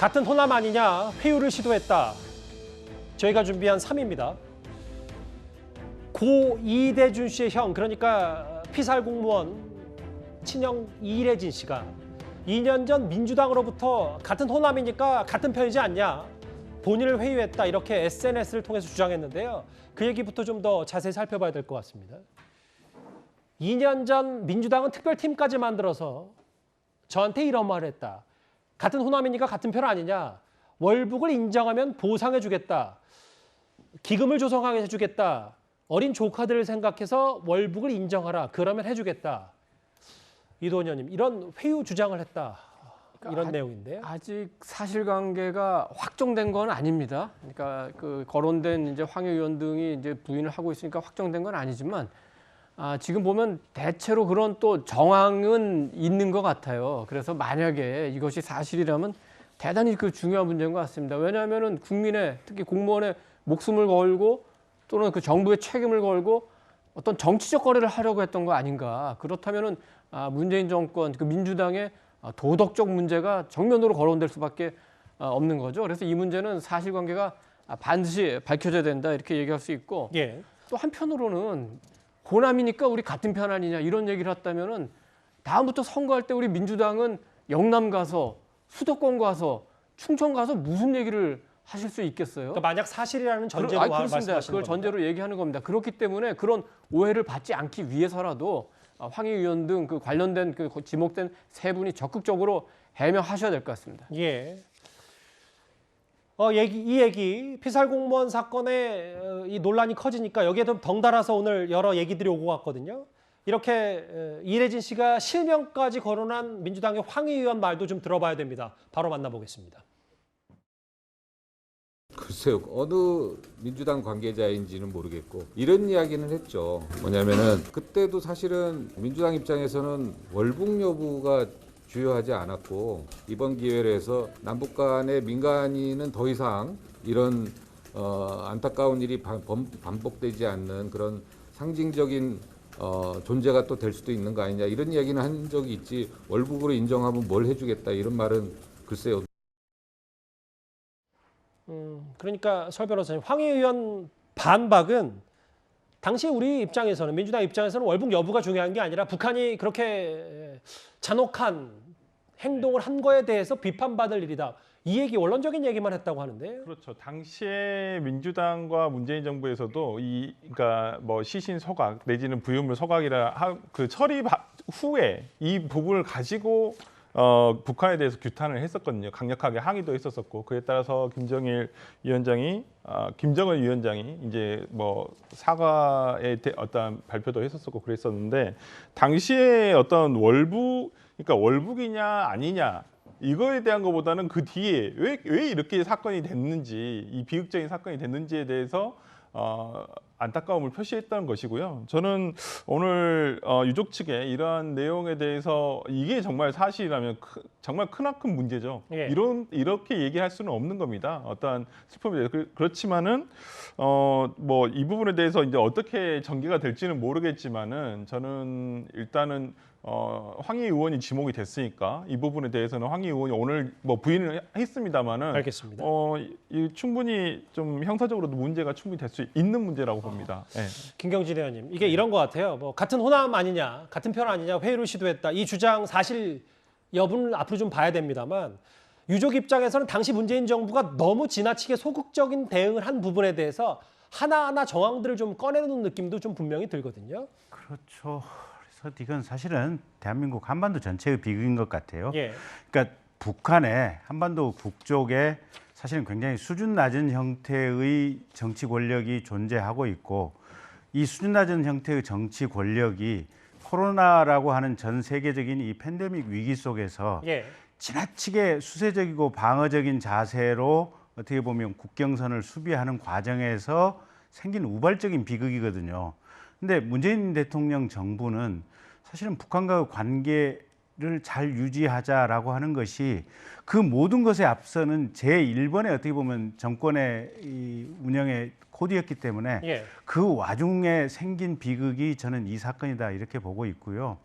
같은 호남 아니냐 회유를 시도했다. 저희가 준비한 3위입니다. 고 이대준 씨의 형, 그러니까 피살 공무원 친형 이래진 씨가 2년 전 민주당으로부터 같은 호남이니까 같은 편이지 않냐, 본인을 회유했다, 이렇게 SNS를 통해서 주장했는데요. 그 얘기부터 좀 더 자세히 살펴봐야 될 것 같습니다. 2년 전 민주당은 특별팀까지 만들어서 저한테 이런 말을 했다. 같은 호남이니까 같은 편 아니냐. 월북을 인정하면 보상해주겠다. 기금을 조성하게 해주겠다. 어린 조카들을 생각해서 월북을 인정하라. 그러면 해주겠다. 이도원 의원님, 이런 회유 주장을 했다. 이런 내용인데요. 아직 사실관계가 확정된 건 아닙니다. 그러니까 그 거론된 이제 황 의원 등이 이제 부인을 하고 있으니까 확정된 건 아니지만 지금 보면 대체로 그런 또 정황은 있는 것 같아요. 그래서 만약에 이것이 사실이라면 대단히 그 중요한 문제인 것 같습니다. 왜냐하면은 국민의, 특히 공무원의 목숨을 걸고 또는 그 정부의 책임을 걸고 어떤 정치적 거래를 하려고 했던 거 아닌가. 그렇다면은 문재인 정권, 그 민주당의 도덕적 문제가 정면으로 거론될 수밖에 없는 거죠. 그래서 이 문제는 사실관계가 반드시 밝혀져야 된다, 이렇게 얘기할 수 있고, 예. 또 한편으로는 호남이니까 우리 같은 편 아니냐, 이런 얘기를 했다면은 다음부터 선거할 때 우리 민주당은 영남 가서, 수도권 가서, 충청 가서 무슨 얘기를 하실 수 있겠어요? 그러니까 만약 사실이라는 전제로 그렇습니다. 말씀하시는 그걸 겁니다. 전제로 얘기하는 겁니다. 그렇기 때문에 그런 오해를 받지 않기 위해서라도 황 의원 등 그 관련된 그 지목된 세 분이 적극적으로 해명하셔야 될 것 같습니다. 예. 이 얘기 피살 공무원 사건에 이 논란이 커지니까 여기에 좀 덩달아서 오늘 여러 얘기들이 오고 갔거든요. 이렇게 이래진 씨가 실명까지 거론한 민주당의 황 의원 말도 좀 들어봐야 됩니다. 바로 만나보겠습니다. 글쎄요, 어느 민주당 관계자인지는 모르겠고 이런 이야기는 했죠. 뭐냐면은 그때도 사실은 민주당 입장에서는 월북 여부가 주요하지 않았고, 이번 기회로 해서 남북 간의 민간인은 더 이상 이런 안타까운 일이 반복되지 않는 그런 상징적인 존재가 또 될 수도 있는 거 아니냐, 이런 이야기는 한 적이 있지, 월북으로 인정하면 뭘 해주겠다 이런 말은 글쎄요. 그러니까 설 변호사님, 황 의원 반박은 당시 우리 입장에서는, 민주당 입장에서는 월북 여부가 중요한 게 아니라 북한이 그렇게 잔혹한 행동을 한 거에 대해서 비판받을 일이다. 이 얘기, 원론적인 얘기만 했다고 하는데. 그렇죠. 당시에 민주당과 문재인 정부에서도 그러니까 뭐 시신 서각 내지는 부유물 서각이라 그 처리 후에 이 부분을 가지고 북한에 대해서 규탄을 했었거든요. 강력하게 항의도 했었었고, 그에 따라서 김정은 위원장이 이제 뭐 사과에 어떤 발표도 했었었고 그랬었는데, 당시에 어떤 그러니까 월북이냐 아니냐 이거에 대한 것보다는 그 뒤에 왜 이렇게 사건이 됐는지, 이 비극적인 사건이 됐는지에 대해서 안타까움을 표시했다는 것이고요. 저는 오늘 유족 측의 이러한 내용에 대해서 이게 정말 사실이라면 정말 크나큰 문제죠. 예. 이렇게 얘기할 수는 없는 겁니다. 어떠한 슬픔에 대해서. 그렇지만은 뭐 이 부분에 대해서 이제 어떻게 전개가 될지는 모르겠지만은, 저는 일단은 황희 의원이 지목이 됐으니까 이 부분에 대해서는 황희 의원이 오늘 뭐 부인을 했습니다만은, 알겠습니다. 충분히 좀 형사적으로도 문제가 충분히 될 수 있는 문제라고 봅니다. 네. 김경진 의원님, 이게 이런 것 같아요. 뭐 같은 호남 아니냐, 같은 편 아니냐 회유를 시도했다. 이 주장 사실 여부는 앞으로 좀 봐야 됩니다만, 유족 입장에서는 당시 문재인 정부가 너무 지나치게 소극적인 대응을 한 부분에 대해서 하나하나 정황들을 좀 꺼내놓는 느낌도 좀 분명히 들거든요. 그렇죠. 그래서 이건 사실은 대한민국 한반도 전체의 비극인 것 같아요. 예. 그러니까 북한의 한반도 북쪽에 사실은 굉장히 수준 낮은 형태의 정치 권력이 존재하고 있고, 이 수준 낮은 형태의 정치 권력이 코로나라고 하는 전 세계적인 이 팬데믹 위기 속에서 예. 지나치게 수세적이고 방어적인 자세로 어떻게 보면 국경선을 수비하는 과정에서 생긴 우발적인 비극이거든요. 근데 문재인 대통령 정부는 사실은 북한과의 관계를 잘 유지하자라고 하는 것이 그 모든 것에 앞서는 제1번의 어떻게 보면 정권의 이 운영의 코드였기 때문에 예. 그 와중에 생긴 비극이 저는 이 사건이다, 이렇게 보고 있고요.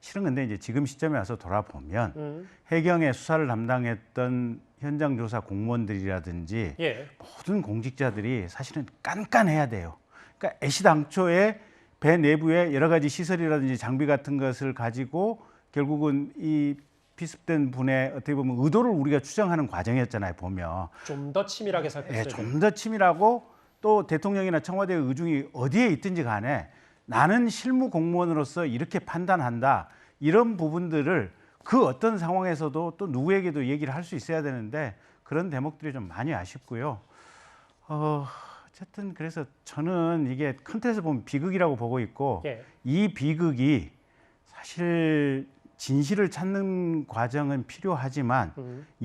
실은 근데 이제 지금 시점에 와서 돌아보면 해경의 수사를 담당했던 현장 조사 공무원들이라든지 예. 모든 공직자들이 사실은 깐깐해야 돼요. 그러니까 애시당초에 배 내부에 여러 가지 시설이라든지 장비 같은 것을 가지고 결국은 이 피습된 분의 어떻게 보면 의도를 우리가 추정하는 과정이었잖아요. 보면 좀 더 치밀하게 살폈어요. 좀 더 치밀하고 또 대통령이나 청와대의 의중이 어디에 있든지 간에 나는 실무 공무원으로서 이렇게 판단한다. 이런 부분들을 그 어떤 상황에서도 또 누구에게도 얘기를 할 수 있어야 되는데 그런 대목들이 좀 많이 아쉽고요. 어쨌든 그래서 저는 이게 큰 틀에서 보면 비극이라고 보고 있고 예. 이 비극이 사실 진실을 찾는 과정은 필요하지만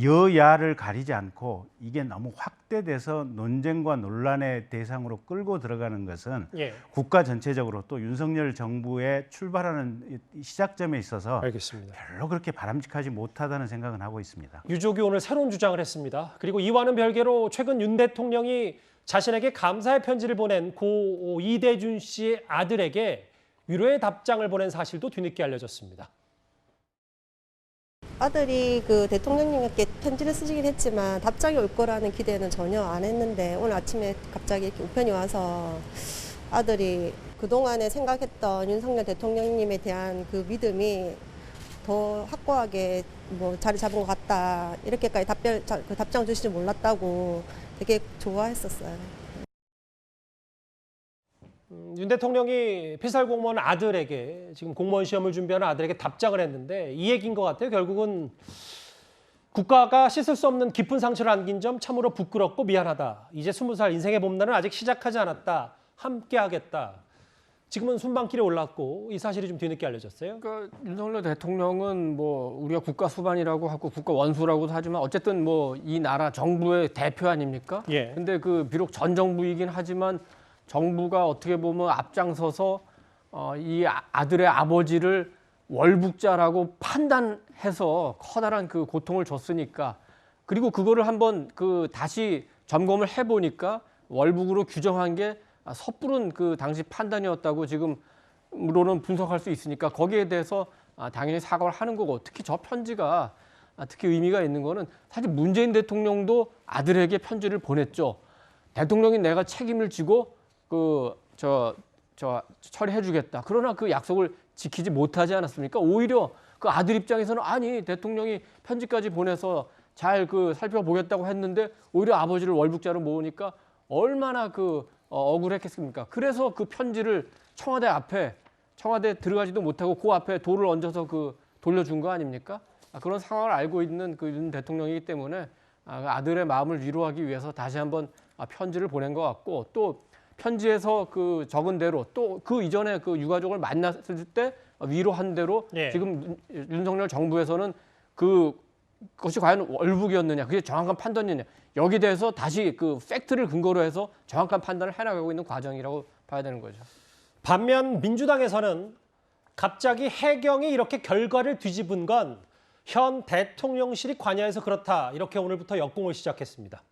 여야를 가리지 않고 이게 너무 확대돼서 논쟁과 논란의 대상으로 끌고 들어가는 것은 예. 국가 전체적으로 또 윤석열 정부의 출발하는 시작점에 있어서 알겠습니다. 별로 그렇게 바람직하지 못하다는 생각은 하고 있습니다. 유족이 오늘 새로운 주장을 했습니다. 그리고 이와는 별개로 최근 윤 대통령이 자신에게 감사의 편지를 보낸 고 이대준 씨의 아들에게 위로의 답장을 보낸 사실도 뒤늦게 알려졌습니다. 아들이 그 대통령님께 편지를 쓰시긴 했지만 답장이 올 거라는 기대는 전혀 안 했는데 오늘 아침에 갑자기 이렇게 우편이 와서 아들이 그동안에 생각했던 윤석열 대통령님에 대한 그 믿음이 더 확고하게 뭐 자리 잡은 것 같다. 이렇게까지 답장 주실 줄 몰랐다고 되게 좋아했었어요. 윤 대통령이 피살 공무원 아들에게 지금 공무원 시험을 준비하는 아들에게 답장을 했는데 이 얘기인 것 같아요. 결국은 국가가 씻을 수 없는 깊은 상처를 안긴 점 참으로 부끄럽고 미안하다. 이제 20살 인생의 봄날은 아직 시작하지 않았다. 함께하겠다. 지금은 순방길에 올랐고 이 사실이 좀 뒤늦게 알려졌어요. 그러니까 윤석열 대통령은 뭐 우리가 국가 수반이라고 하고 국가 원수라고도 하지만 어쨌든 뭐 이 나라 정부의 대표 아닙니까? 예. 근데 그 비록 전 정부이긴 하지만 정부가 어떻게 보면 앞장서서 이 아들의 아버지를 월북자라고 판단해서 커다란 그 고통을 줬으니까 그리고 그거를 한번 그 다시 점검을 해보니까 월북으로 규정한 게 섣부른 그 당시 판단이었다고 지금으로는 분석할 수 있으니까 거기에 대해서 당연히 사과를 하는 거고 특히 저 편지가 특히 의미가 있는 거는 사실 문재인 대통령도 아들에게 편지를 보냈죠. 대통령이 내가 책임을 지고 처리해주겠다. 그러나 그 약속을 지키지 못하지 않았습니까? 오히려 그 아들 입장에서는 아니 대통령이 편지까지 보내서 잘 그 살펴보겠다고 했는데 오히려 아버지를 월북자로 모으니까 얼마나 억울했겠습니까? 그래서 그 편지를 청와대 들어가지도 못하고 그 앞에 돌을 얹어서 돌려준 거 아닙니까? 그런 상황을 알고 있는 그 윤 대통령이기 때문에 아들의 마음을 위로하기 위해서 다시 한번 편지를 보낸 것 같고 또 편지에서 그 적은 대로 또 그 이전에 그 유가족을 만났을 때 위로한 대로 예. 지금 윤석열 정부에서는 그것이 과연 월북이었느냐, 그게 정확한 판단이냐 여기에 대해서 다시 그 팩트를 근거로 해서 정확한 판단을 해나가고 있는 과정이라고 봐야 되는 거죠. 반면 민주당에서는 갑자기 해경이 이렇게 결과를 뒤집은 건 현 대통령실이 관여해서 그렇다. 이렇게 오늘부터 역공을 시작했습니다.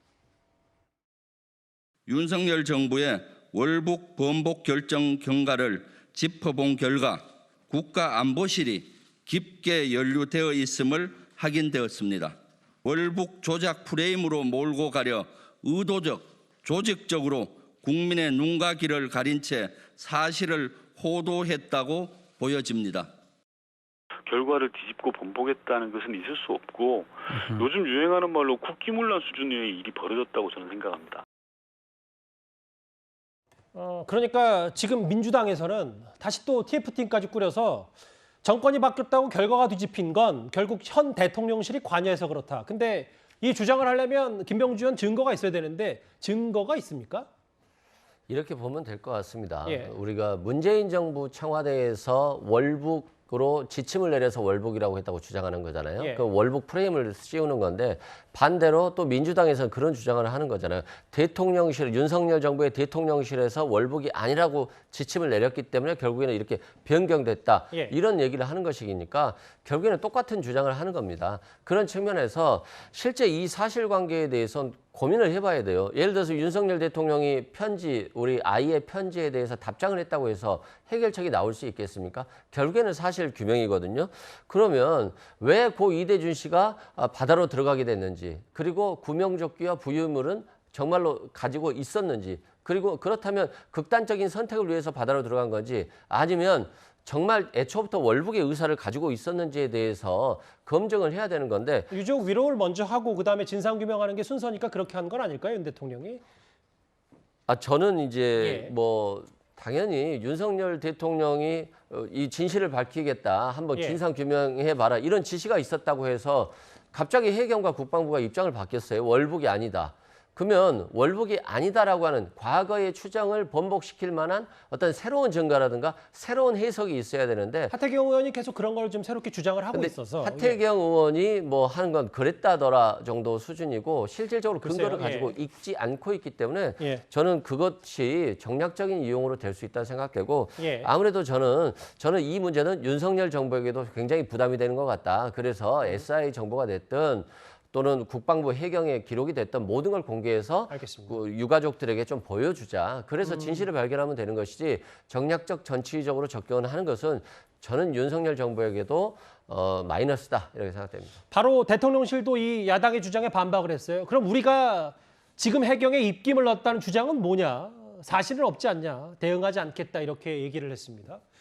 윤석열 정부의 월북 번복 결정 경과를 짚어본 결과 국가안보실이 깊게 연루되어 있음을 확인되었습니다. 월북 조작 프레임으로 몰고 가려 의도적, 조직적으로 국민의 눈과 귀를 가린 채 사실을 호도했다고 보여집니다. 결과를 뒤집고 번복했다는 것은 있을 수 없고 요즘 유행하는 말로 국기문란 수준의 일이 벌어졌다고 저는 생각합니다. 그러니까 지금 민주당에서는 다시 또 TF팀까지 꾸려서 정권이 바뀌었다고 결과가 뒤집힌 건 결국 현 대통령실이 관여해서 그렇다. 근데 이 주장을 하려면 김병주 의원 증거가 있어야 되는데 증거가 있습니까? 이렇게 보면 될 것 같습니다. 예. 우리가 문재인 정부 청와대에서 월북으로 지침을 내려서 월북이라고 했다고 주장하는 거잖아요. 예. 그 월북 프레임을 씌우는 건데 반대로 또 민주당에서는 그런 주장을 하는 거잖아요. 윤석열 정부의 대통령실에서 월북이 아니라고 지침을 내렸기 때문에 결국에는 이렇게 변경됐다. 예. 이런 얘기를 하는 것이니까 결국에는 똑같은 주장을 하는 겁니다. 그런 측면에서 실제 이 사실관계에 대해서 고민을 해봐야 돼요. 예를 들어서 윤석열 대통령이 우리 아이의 편지에 대해서 답장을 했다고 해서 해결책이 나올 수 있겠습니까? 결국에는 사실 규명이거든요. 그러면 왜 고 이대준 씨가 바다로 들어가게 됐는지, 그리고 구명조끼와 부유물은 정말로 가지고 있었는지, 그리고 그렇다면 극단적인 선택을 위해서 바다로 들어간 건지, 아니면 정말 애초부터 월북의 의사를 가지고 있었는지에 대해서 검증을 해야 되는 건데, 유족 위로를 먼저 하고 그다음에 진상 규명하는 게 순서니까 그렇게 한 건 아닐까요, 윤 대통령이? 저는 이제 예. 뭐 당연히 윤석열 대통령이 이 진실을 밝히겠다, 한번 예. 진상 규명해봐라, 이런 지시가 있었다고 해서 갑자기 해경과 국방부가 입장을 바뀌었어요. 월북이 아니다. 그러면 월북이 아니다라고 하는 과거의 추정을 번복시킬 만한 어떤 새로운 증거라든가 새로운 해석이 있어야 되는데, 하태경 의원이 계속 그런 걸 좀 새롭게 주장을 하고 근데 있어서 하태경 의원이 뭐 하는 건 그랬다더라 정도 수준이고 실질적으로 글쎄요, 근거를 가지고 예. 있지 않고 있기 때문에 예. 저는 그것이 정략적인 이용으로 될 수 있다고 생각되고, 예. 아무래도 저는 이 문제는 윤석열 정부에게도 굉장히 부담이 되는 것 같다. 그래서 SI 정보가 됐든 또는 국방부 해경에 기록이 됐던 모든 걸 공개해서 알겠습니다. 그 유가족들에게 좀 보여주자. 그래서 진실을 발견하면 되는 것이지, 정략적 정치적으로 접근하는 것은 저는 윤석열 정부에게도 마이너스다, 이렇게 생각됩니다. 바로 대통령실도 이 야당의 주장에 반박을 했어요. 그럼 우리가 지금 해경에 입김을 넣었다는 주장은 뭐냐? 사실은 없지 않냐? 대응하지 않겠다, 이렇게 얘기를 했습니다.